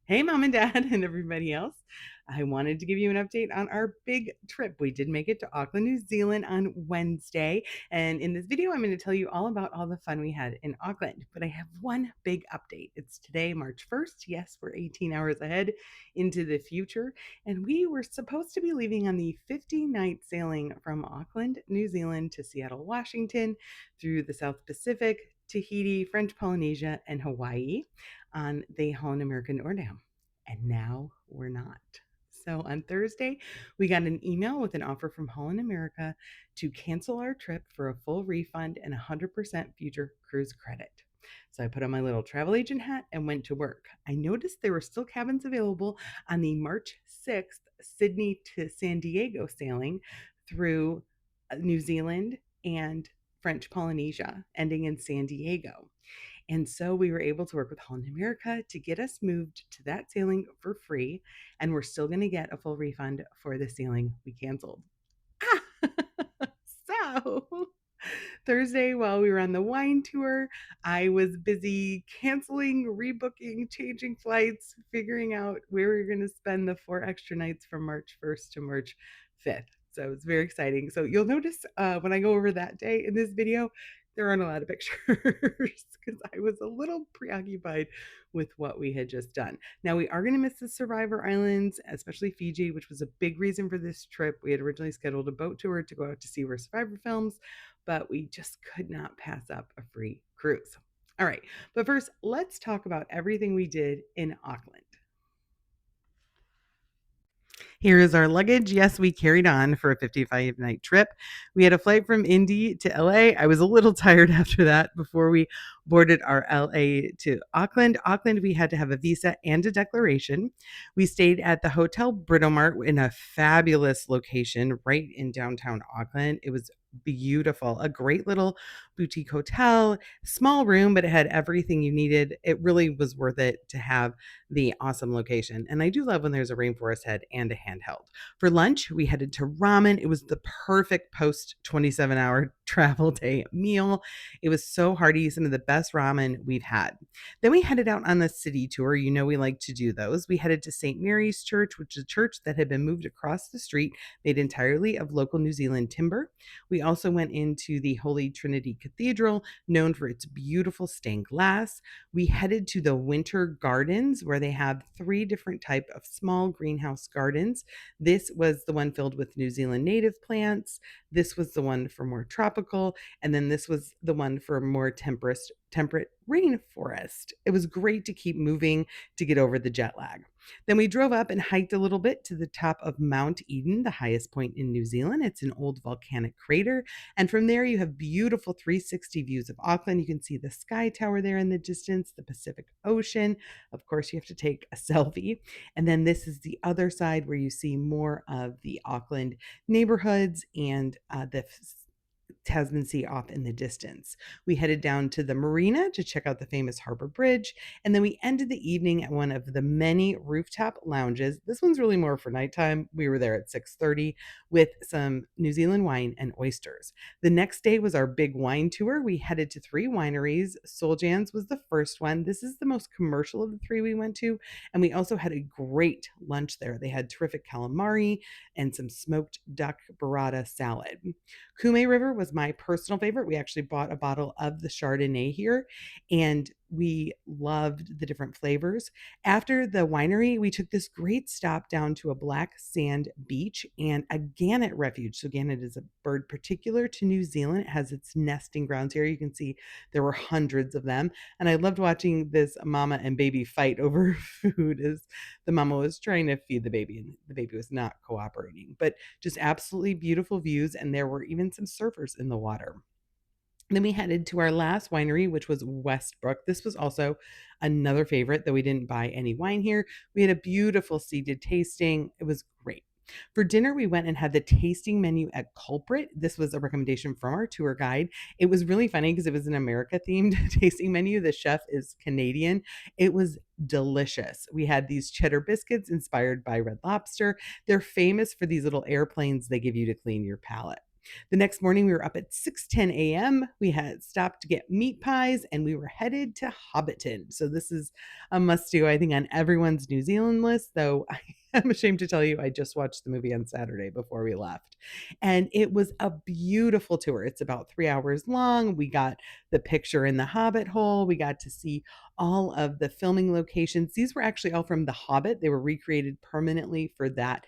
Hey, mom and dad, and everybody else. I wanted to give you an update on our big trip. We did make it to Auckland, New Zealand on Wednesday. And in this video, I'm going to tell you all about all the fun we had in Auckland. But I have one big update. It's today, March 1st. Yes, we're 18 hours ahead into the future. And we were supposed to be leaving on the 50-night sailing from Auckland, New Zealand to Seattle, Washington, through the South Pacific, Tahiti, French Polynesia, and Hawaii on the Holland America Noordam. And now we're not. So on Thursday, we got an email with an offer from Holland America to cancel our trip for a full refund and 100% future cruise credit. So I put on my little travel agent hat and went to work. I noticed there were still cabins available on the March 6th Sydney to San Diego sailing through New Zealand and French Polynesia, ending in San Diego. And so we were able to work with Holland America to get us moved to that sailing for free. And we're still going to get a full refund for the sailing we canceled. So Thursday, while we were on the wine tour, I was busy canceling, rebooking, changing flights, figuring out where we were going to spend the 4 extra nights from March 1st to March 5th. So it's very exciting. So you'll notice when I go over that day in this video, there aren't a lot of pictures because I was a little preoccupied with what we had just done. Now, we are going to miss the Survivor Islands, especially Fiji, which was a big reason for this trip. We had originally scheduled a boat tour to go out to see where Survivor films, but we just could not pass up a free cruise. All right, but first, let's talk about everything we did in Auckland. Here is our luggage. Yes, we carried on for a 55-night trip. We had a flight from Indy to LA. I was a little tired after that before we boarded our LA to Auckland. Auckland, we had to have a visa and a declaration. We stayed at the Hotel Britomart in a fabulous location right in downtown Auckland. It was beautiful, a great little boutique hotel, small room, but it had everything you needed. It really was worth it to have the awesome location. And I do love when there's a rainforest head and a handheld. For lunch, we headed to ramen. It was the perfect post 27-hour travel day meal. It was so hearty, some of the best ramen we've had. Then we headed out on the city tour. You know, we like to do those. We headed to St. Mary's Church, which is a church that had been moved across the street, made entirely of local New Zealand timber. We also went into the Holy Trinity Cathedral, known for its beautiful stained glass. We headed to the Winter Gardens, where they have 3 different type of small greenhouse gardens. This was the one filled with New Zealand native plants. This was the one for more tropical, and then this was the one for more temperate rainforest. It was great to keep moving to get over the jet lag. Then we drove up and hiked a little bit to the top of Mount Eden, the highest point in New Zealand. It's an old volcanic crater. And from there, you have beautiful 360 views of Auckland. You can see the Sky Tower there in the distance, the Pacific Ocean. Of course, you have to take a selfie. And then this is the other side where you see more of the Auckland neighborhoods and the Tasman Sea off in the distance. We headed down to the marina to check out the famous Harbor Bridge, and then we ended the evening at one of the many rooftop lounges. This one's really more for nighttime. We were there at 6:30 with some New Zealand wine and oysters. The next day was our big wine tour. We headed to 3 wineries. Soljan's was the first one. This is the most commercial of the 3 we went to, and we also had a great lunch there. They had terrific calamari and some smoked duck burrata salad. Kume River was my personal favorite. We actually bought a bottle of the Chardonnay here, and we loved the different flavors. After the winery, we took this great stop down to a black sand beach and a gannet refuge. So gannet is a bird particular to New Zealand. It has its nesting grounds here. You can see there were hundreds of them. And I loved watching this mama and baby fight over food as the mama was trying to feed the baby and the baby was not cooperating. But just absolutely beautiful views. And there were even some surfers in the water. Then we headed to our last winery, which was Westbrook. This was also another favorite, though we didn't buy any wine here. We had a beautiful seated tasting. It was great. For dinner, we went and had the tasting menu at Culprit. This was a recommendation from our tour guide. It was really funny because it was an America themed tasting menu. The chef is Canadian. It was delicious. We had these cheddar biscuits inspired by Red Lobster. They're famous for these little airplanes they give you to clean your palate. The next morning, we were up at 6:10 a.m. We had stopped to get meat pies, and we were headed to Hobbiton. So this is a must-do, I think, on everyone's New Zealand list, though I am ashamed to tell you I just watched the movie on Saturday before we left. And it was a beautiful tour. It's about 3 hours long. We got the picture in the Hobbit Hole. We got to see all of the filming locations. These were actually all from The Hobbit. They were recreated permanently for that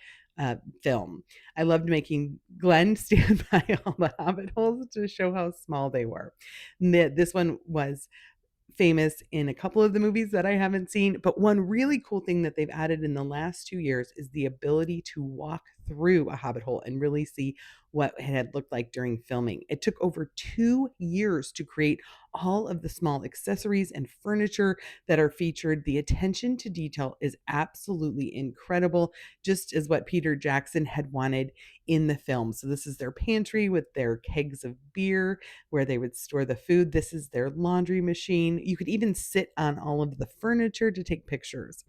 film. I loved making Glenn stand by all the Hobbit holes to show how small they were. This one was famous in a couple of the movies that I haven't seen. But one really cool thing that they've added in the last 2 years is the ability to walk through a Hobbit hole and really see what it had looked like during filming. It took over 2 years to create all of the small accessories and furniture that are featured. The attention to detail is absolutely incredible, just as what Peter Jackson had wanted in the film. So, this is their pantry with their kegs of beer where they would store the food. This is their laundry machine. You could even sit on all of the furniture to take pictures.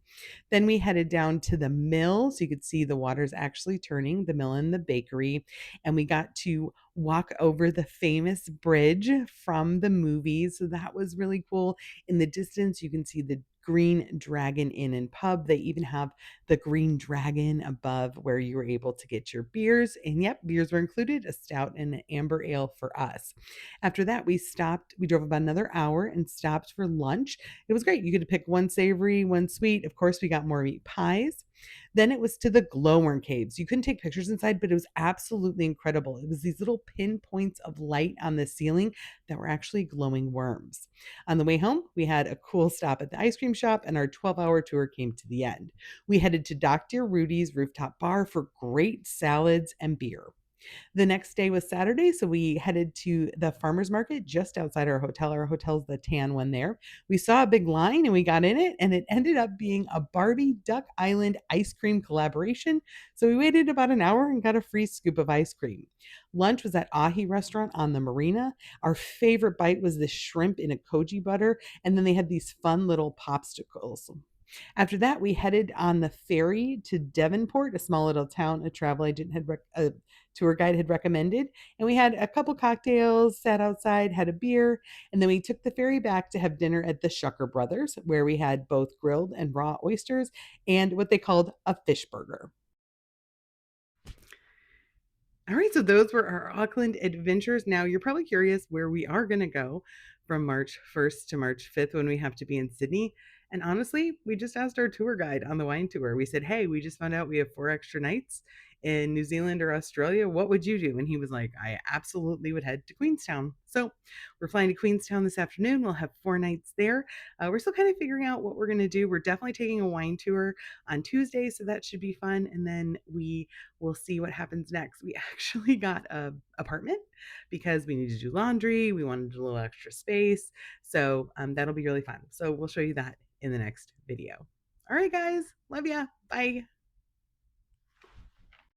Then we headed down to the mill so you could see the water's actually turning, the mill and the bakery. And we got to walk over the famous bridge from the movie. So that was really cool. In the distance, you can see the Green Dragon Inn and Pub. They even have the Green Dragon above where you were able to get your beers. And yep, beers were included, a stout and an amber ale for us. After that, we drove about another hour and stopped for lunch. It was great. You could pick one savory, one sweet. Of course, we got more meat pies. Then it was to the Glowworm caves. You couldn't take pictures inside, but it was absolutely incredible. It was these little pinpoints of light on the ceiling that were actually glowing worms. On the way home, we had a cool stop at the ice cream shop, and our 12-hour tour came to the end. We headed to Dr. Rudy's rooftop bar for great salads and beer. The next day was Saturday, so we headed to the farmers market just outside our hotel. Our hotel's the tan one there. We saw a big line and we got in it, and it ended up being a Barbie Duck Island ice cream collaboration. So we waited about an hour and got a free scoop of ice cream. Lunch was at Ahi restaurant on the marina. Our favorite bite was the shrimp in a koji butter, and then they had these fun little popsicles. After that, we headed on the ferry to Devonport, a small little town a tour guide had recommended. And we had a couple cocktails, sat outside, had a beer, and then we took the ferry back to have dinner at the Shucker Brothers, where we had both grilled and raw oysters and what they called a fish burger. All right, so those were our Auckland adventures. Now, you're probably curious where we are going to go from March 1st to March 5th when we have to be in Sydney. And honestly, we just asked our tour guide on the wine tour. We said, "Hey, we just found out we have 4 extra nights in New Zealand or Australia. What would you do?" And he was like, "I absolutely would head to Queenstown." So we're flying to Queenstown this afternoon. We'll have 4 nights there. We're still kind of figuring out what we're going to do. We're definitely taking a wine tour on Tuesday, so that should be fun. And then we'll see what happens next. We actually got a apartment because we need to do laundry. We wanted a little extra space. So that'll be really fun. So we'll show you that in the next video. All right, guys. Love ya. Bye.